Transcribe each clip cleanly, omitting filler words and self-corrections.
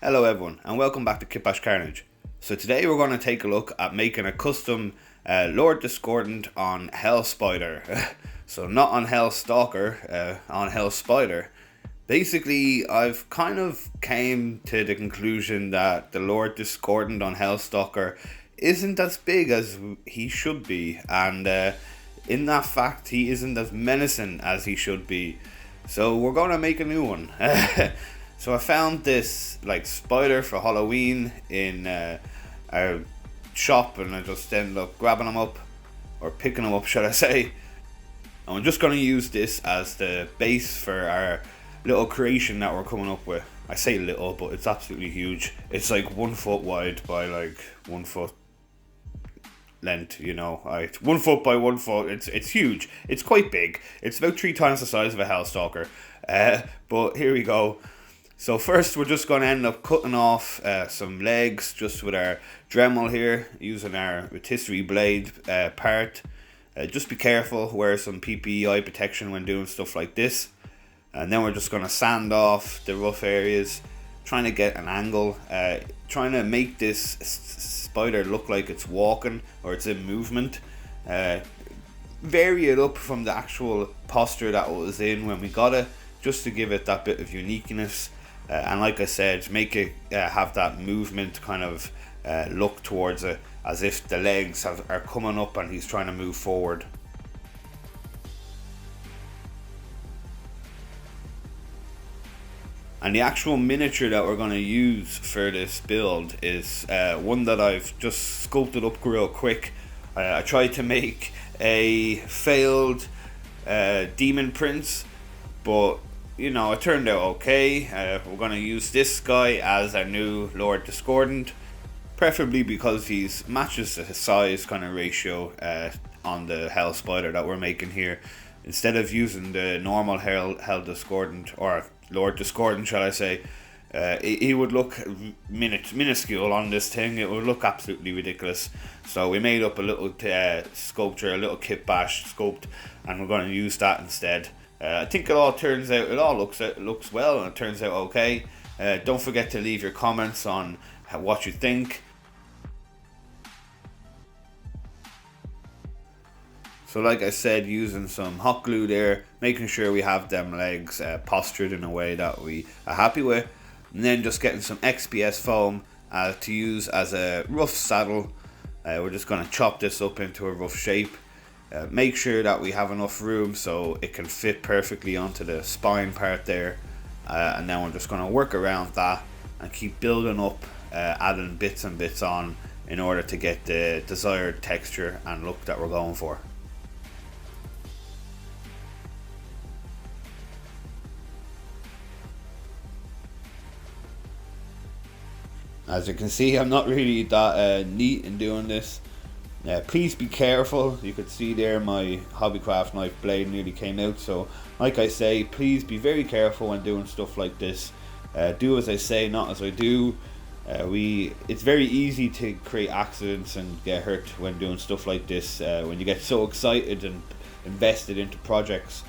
Hello everyone and welcome back to KitbashCarnage. So today we're going to take a look at making a custom Lord Discordant on Helspider. So not on Hellstalker, on Helspider. Basically I've kind of came to the conclusion that the Lord Discordant on Hellstalker isn't as big as he should be, and in that fact he isn't as menacing as he should be. So we're going to make a new one. So I found this like spider for Halloween in our shop, and I just ended up grabbing them up, or picking them up should I say. And I'm just going to use this as the base for our little creation that we're coming up with. I say little, but it's absolutely huge. It's like 1 foot wide by like 1 foot length, you know. 1 foot by 1 foot. It's huge. It's quite big. It's about 3 times the size of a Hellstalker. But here we go. So first we're just going to end up cutting off some legs just with our Dremel here, using our rotisserie blade part. Just be careful, wear some PPE eye protection when doing stuff like this. And then we're just going to sand off the rough areas, trying to get an angle, trying to make this spider look like it's walking or it's in movement. Vary it up from the actual posture that it was in when we got it, just to give it that bit of uniqueness. And like I said, make it have that movement kind of look towards it, as if the legs are coming up and he's trying to move forward. And the actual miniature that we're going to use for this build is one that I've just sculpted up real quick. I tried to make a failed demon prince, but you know, it turned out okay. We're going to use this guy as our new Lord Discordant, preferably because he matches the size kind of ratio on the Helspider that we're making here. Instead of using the normal Hell Discordant, or Lord Discordant shall I say, he would look minuscule on this thing. It would look absolutely ridiculous. So we made up a little sculpture, a little Kitbash sculpt, and we're going to use that instead. I think it all looks well, and it turns out okay. Don't forget to leave your comments on what you think. So like I said, using some hot glue there, making sure we have them legs postured in a way that we are happy with, and then just getting some XPS foam to use as a rough saddle. We're just going to chop this up into a rough shape. Make sure that we have enough room so it can fit perfectly onto the spine part there, and then we're just going to work around that and keep building up, adding bits and bits on in order to get the desired texture and look that we're going for. As you can see, I'm not really that neat in doing this. Please be careful. You could see there my hobbycraft knife blade nearly came out, so like I say, please be very careful when doing stuff like this. Do as I say, not as I do. It's very easy to create accidents and get hurt when doing stuff like this. When you get so excited and invested into projects,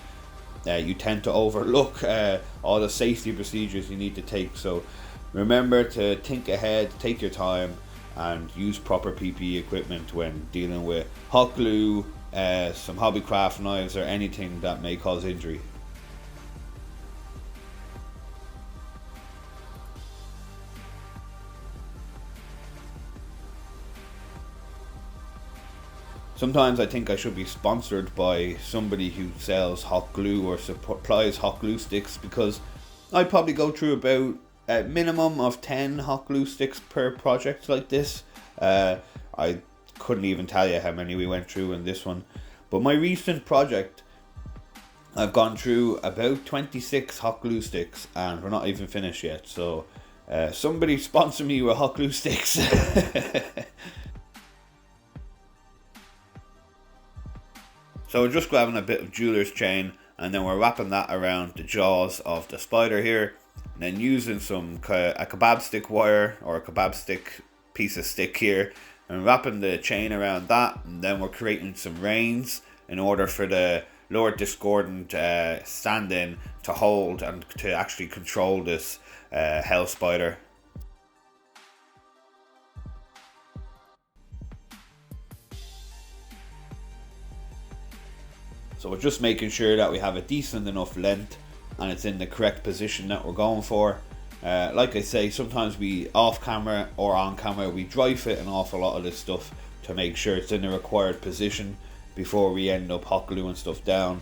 you tend to overlook all the safety procedures you need to take. So remember to think ahead, take your time, and use proper PPE equipment when dealing with hot glue, some hobbycraft knives, or anything that may cause injury. Sometimes I think I should be sponsored by somebody who sells hot glue or supplies hot glue sticks, because I probably go through about a minimum of 10 hot glue sticks per project like this. I couldn't even tell you how many we went through in this one, but my recent project, I've gone through about 26 hot glue sticks and we're not even finished yet. So somebody sponsor me with hot glue sticks. So we're just grabbing a bit of jeweler's chain, and then we're wrapping that around the jaws of the spider here. And then using a kebab stick wire, or a kebab stick piece of stick here, and wrapping the chain around that, and then we're creating some reins in order for the Lord Discordant stand-in to hold and to actually control this Helspider. So we're just making sure that we have a decent enough length and it's in the correct position that we're going for. Like I say, sometimes we off camera or on camera we dry fit an awful lot of this stuff to make sure it's in the required position before we end up hot gluing stuff down,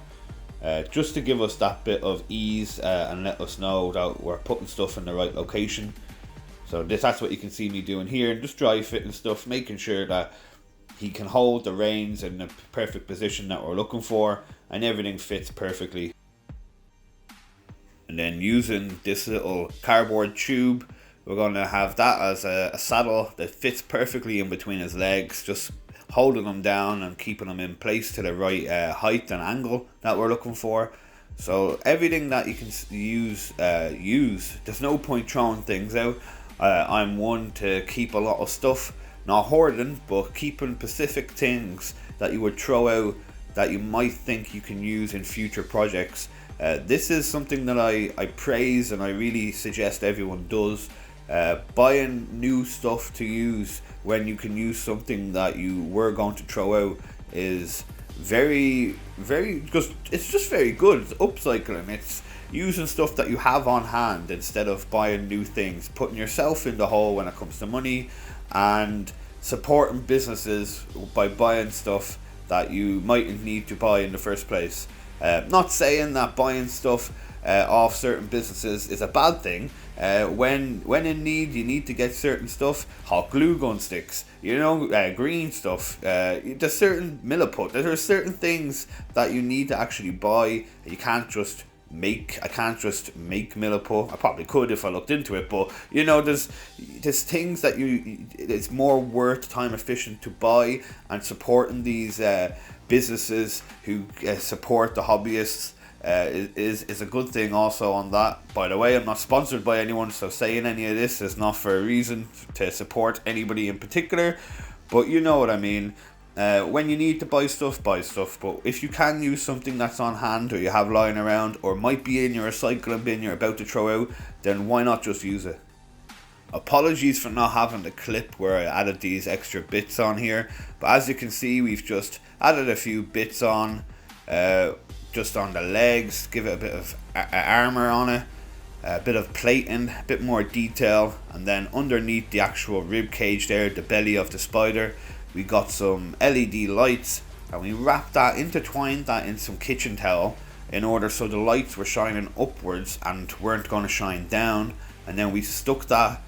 just to give us that bit of ease and let us know that we're putting stuff in the right location. So that's what you can see me doing here, just dry fitting stuff, making sure that he can hold the reins in the perfect position that we're looking for and everything fits perfectly. And then using this little cardboard tube, we're going to have that as a saddle that fits perfectly in between his legs, just holding them down and keeping them in place to the right height and angle that we're looking for. So everything that you can use. There's no point throwing things out. I'm one to keep a lot of stuff, not hoarding, but keeping specific things that you would throw out that you might think you can use in future projects. This is something that I praise and I really suggest everyone does. Buying new stuff to use when you can use something that you were going to throw out is very just, it's just very good. It's upcycling. It's using stuff that you have on hand instead of buying new things, putting yourself in the hole when it comes to money, and supporting businesses by buying stuff that you mightn't need to buy in the first place. Not saying that buying stuff off certain businesses is a bad thing. When in need, you need to get certain stuff. Hot glue gun sticks, green stuff. There's certain milliput. There's certain things that you need to actually buy. You can't just make. I can't just make milliput. I probably could if I looked into it, but there's things that it's more worth time efficient to buy, and supporting these businesses who support the hobbyists is a good thing also on that. By the way, I'm not sponsored by anyone, so saying any of this is not for a reason to support anybody in particular, but you know what I mean. When you need to buy stuff, but if you can use something that's on hand or you have lying around or might be in your recycling bin you're about to throw out, then why not just use it? Apologies for not having the clip where I added these extra bits on here, but as you can see, we've just added a few bits on, just on the legs, give it a bit of armor on it, a bit of plating, a bit more detail, and then underneath the actual rib cage there, the belly of the spider, we got some LED lights, and we intertwined that in some kitchen towel in order so the lights were shining upwards and weren't going to shine down, and then we stuck that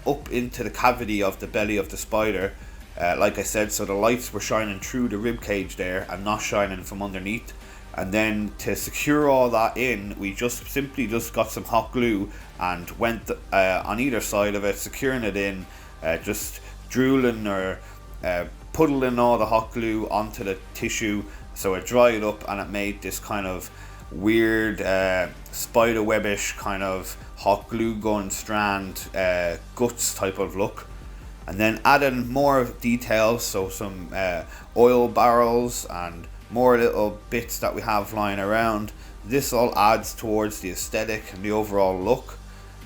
up into the cavity of the belly of the spider, like I said, so the lights were shining through the rib cage there and not shining from underneath. And then to secure all that in, we simply got some hot glue and went on either side of it, securing it in, just drooling or puddling all the hot glue onto the tissue so it dried up, and it made this kind of weird spider webbish kind of hot glue gun strand guts type of look. And then adding more details, so some oil barrels and more little bits that we have lying around. This all adds towards the aesthetic and the overall look.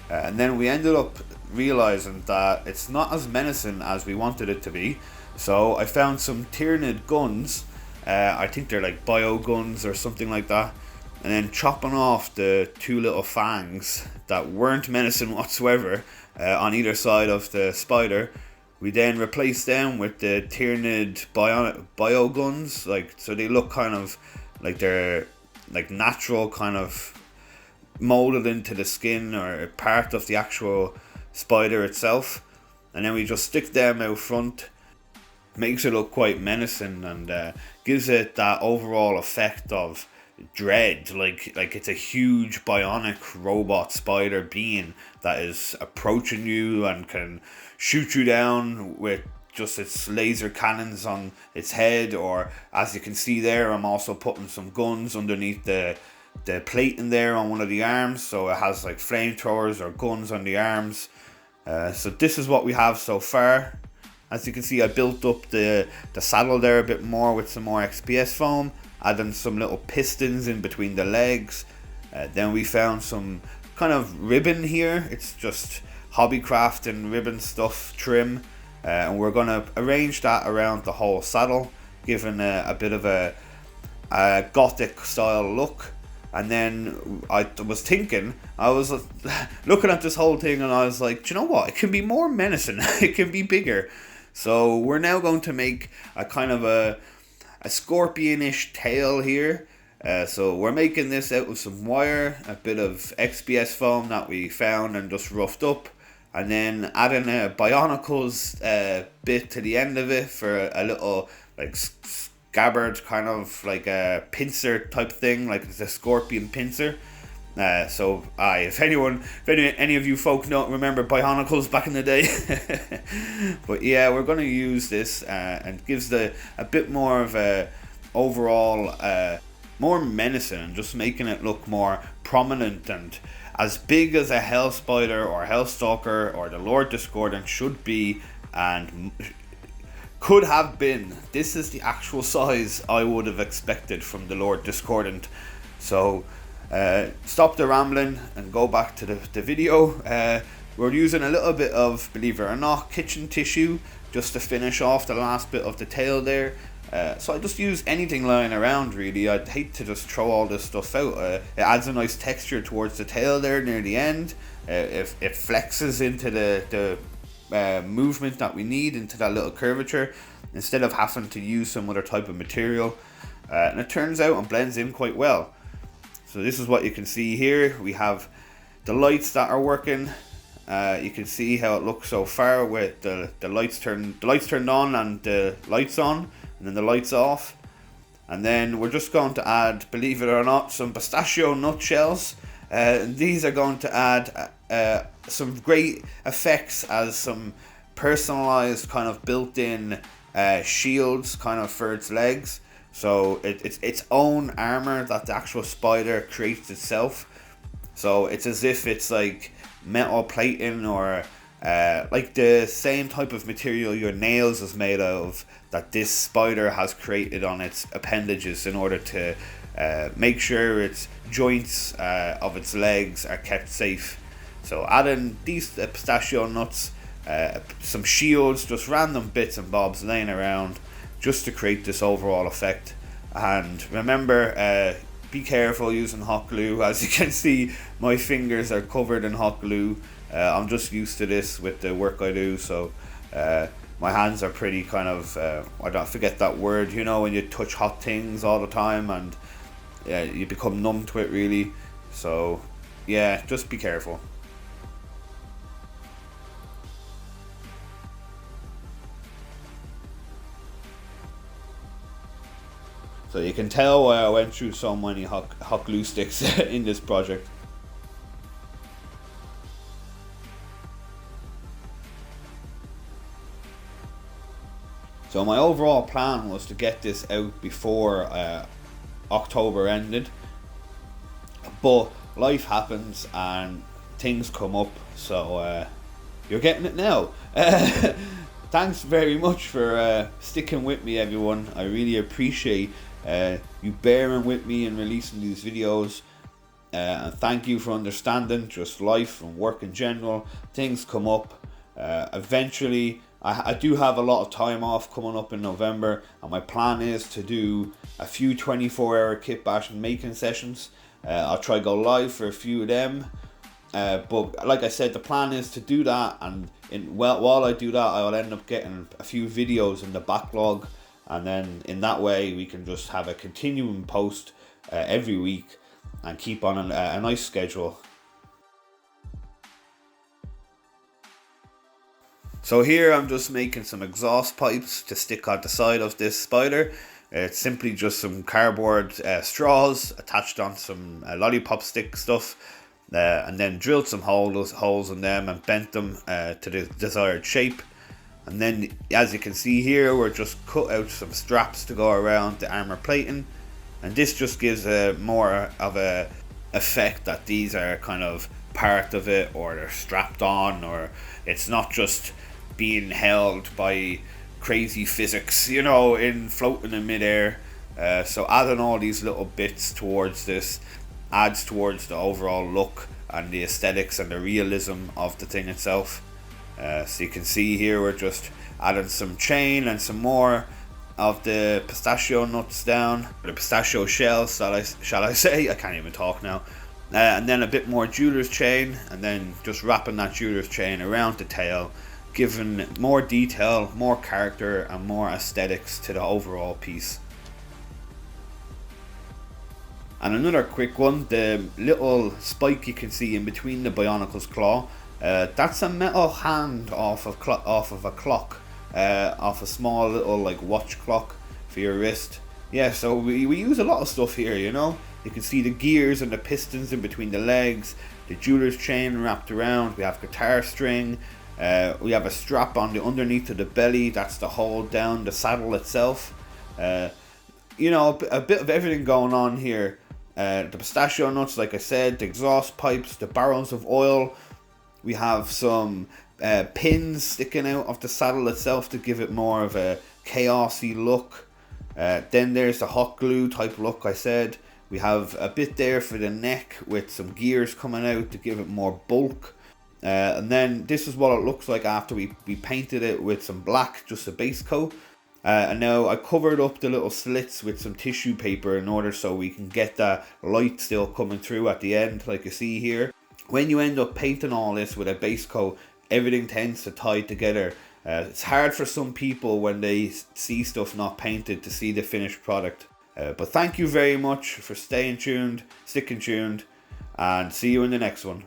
And then we ended up realizing that it's not as menacing as we wanted it to be. So I found some Tyranid guns. I think they're like bio guns or something like that. And then chopping off the two little fangs that weren't menacing whatsoever on either side of the spider. We then replaced them with the Tyranid bio guns, so they look kind of like they're like natural, kind of molded into the skin or part of the actual spider itself. And then we just stick them out front. Makes it look quite menacing and gives it that overall effect of dread, like it's a huge bionic robot spider being that is approaching you and can shoot you down with just its laser cannons on its head. Or as you can see there, I'm also putting some guns underneath the plating there on one of the arms, so it has like flamethrowers or guns on the arms. So this is what we have so far. As you can see, I built up the saddle there a bit more with some more XPS foam, adding some little pistons in between the legs. Then we found some kind of ribbon here. It's just hobbycraft and ribbon stuff trim, and we're going to arrange that around the whole saddle, giving a bit of a gothic style look. And then I was thinking, I was looking at this whole thing, and I was like, do you know what? It can be more menacing. It can be bigger. So we're now going to make a kind of a scorpion-ish tail here. So we're making this out of some wire, a bit of XPS foam that we found and just roughed up, and then adding a Bionicles bit to the end of it for a little like scabbard, kind of like a pincer type thing, like it's a scorpion pincer. So if any of you folk don't remember Bionicles back in the day, but yeah, we're going to use this and gives a bit more of a overall more menacing, and just making it look more prominent and as big as a Helspider or Hellstalker or the Lord Discordant should be and could have been. This is the actual size I would have expected from the Lord Discordant. So stop the rambling and go back to the video. We're using a little bit of, believe it or not, kitchen tissue just to finish off the last bit of the tail there. So I just use anything lying around really. I'd hate to just throw all this stuff out. It adds a nice texture towards the tail there near the end. It flexes into the movement that we need, into that little curvature, instead of having to use some other type of material. And it turns out and blends in quite well. So this is what you can see here. We have the lights that are working. You can see how it looks so far with the lights turned on and the lights on, and then the lights off. And then we're just going to add, believe it or not, some pistachio nutshells. These are going to add some great effects as some personalized kind of built-in shields kind of for its legs. So it's its own armor that the actual spider creates itself. So it's as if it's like metal plating or like the same type of material your nails is made of, that this spider has created on its appendages in order to make sure its joints of its legs are kept safe. So adding these pistachio nuts, some shields, just random bits and bobs laying around just to create this overall effect. And remember, be careful using hot glue. As you can see, my fingers are covered in hot glue. I'm just used to this with the work I do, so my hands are pretty kind of, I don't forget that word, you know, when you touch hot things all the time and you become numb to it really. So yeah, just be careful. So you can tell why I went through so many hot glue sticks in this project. So my overall plan was to get this out before October ended, but life happens and things come up, so you're getting it now. Thanks very much for sticking with me, everyone. I really appreciate you bearing with me and releasing these videos, and thank you for understanding just life and work in general. Things come up. Eventually I do have a lot of time off coming up in November, and my plan is to do a few 24-hour kitbash and making sessions. I'll try go live for a few of them, but like I said, the plan is to do that, and while I do that, I'll end up getting a few videos in the backlog, and then in that way we can just have a continuing post every week and keep on a nice schedule. So here I'm just making some exhaust pipes to stick on the side of this spider. It's simply just some cardboard straws attached on some lollipop stick stuff, and then drilled some holes in them and bent them to the desired shape. And then, as you can see here, we're just cut out some straps to go around the armor plating, and this just gives more of a effect that these are kind of part of it, or they're strapped on, or it's not just being held by crazy physics, you know, in floating in midair. So adding all these little bits towards this adds towards the overall look and the aesthetics and the realism of the thing itself. So you can see here we're just adding some chain and some more of the pistachio nuts down, or the pistachio shells, shall I say? I can't even talk now. And then a bit more jeweler's chain, and then just wrapping that jeweler's chain around the tail, giving more detail, more character, and more aesthetics to the overall piece. And another quick one, the little spike you can see in between the Bionicle's claw, that's a metal hand off of a clock, off a small little like watch clock for your wrist. Yeah, so we use a lot of stuff here, you know. You can see the gears and the pistons in between the legs, the jeweler's chain wrapped around, we have guitar string, we have a strap on the underneath of the belly, that's to hold down the saddle itself. You know, a bit of everything going on here. The pistachio nuts, like I said, the exhaust pipes, the barrels of oil. We have some pins sticking out of the saddle itself to give it more of a chaosy look. Then there's the hot glue type look I said. We have a bit there for the neck with some gears coming out to give it more bulk. And then this is what it looks like after we painted it with some black, just a base coat. And now I covered up the little slits with some tissue paper in order so we can get that light still coming through at the end, like you see here. When you end up painting all this with a base coat, everything tends to tie together. It's hard for some people when they see stuff not painted to see the finished product. But thank you very much for staying tuned, sticking tuned, and see you in the next one.